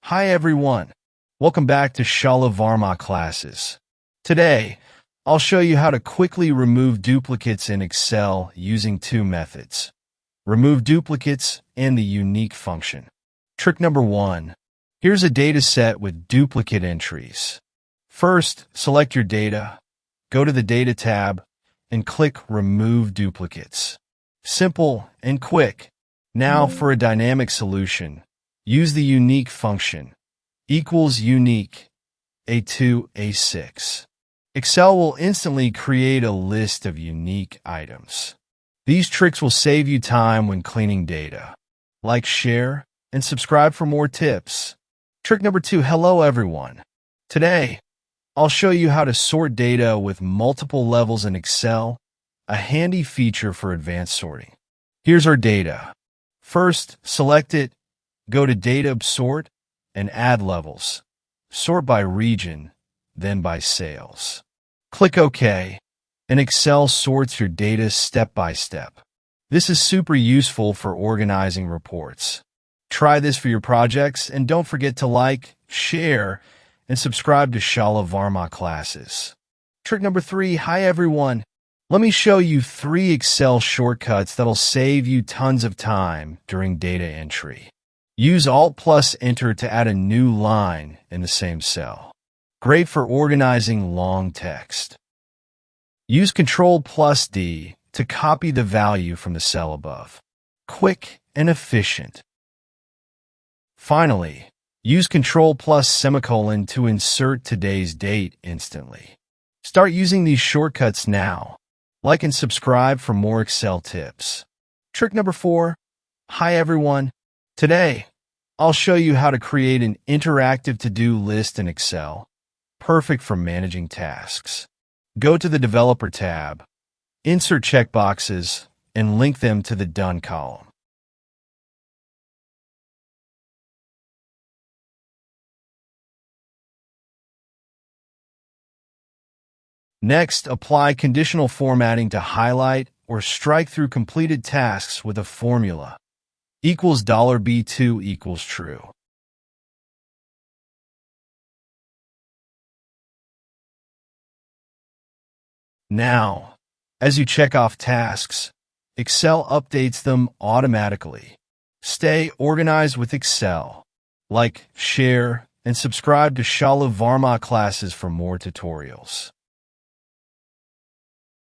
Hi everyone, welcome back to Shala Varma classes. Today, I'll show you how to quickly remove duplicates in Excel using two methods. Remove duplicates and the unique function. Trick number 1. Here's a data set with duplicate entries. First, select your data, go to the Data tab, and click Remove Duplicates. Simple and quick. Now for a dynamic solution. Use the unique function, equals unique, A2, A6. Excel will instantly create a list of unique items. These tricks will save you time when cleaning data. Like, share, and subscribe for more tips. Trick number 2, hello everyone. Today, I'll show you how to sort data with multiple levels in Excel, a handy feature for advanced sorting. Here's our data. First, select it. Go to Data Sort and add levels. Sort by region, then by sales. Click OK, and Excel sorts your data step by step. This is super useful for organizing reports. Try this for your projects, and don't forget to like, share, and subscribe to Shala Varma classes. Trick number 3, hi everyone. Let me show you 3 Excel shortcuts that'll save you tons of time during data entry. Use Alt plus Enter to add a new line in the same cell. Great for organizing long text. Use Control plus D to copy the value from the cell above. Quick and efficient. Finally, use Control plus semicolon to insert today's date instantly. Start using these shortcuts now. Like and subscribe for more Excel tips. Trick number 4. Hi everyone. Today, I'll show you how to create an interactive to-do list in Excel, perfect for managing tasks. Go to the Developer tab, insert checkboxes, and link them to the Done column. Next, apply conditional formatting to highlight or strike through completed tasks with a formula. Equals $B2 equals true. Now, as you check off tasks, Excel updates them automatically. Stay organized with Excel. Like, share, and subscribe to Shala Varma classes for more tutorials.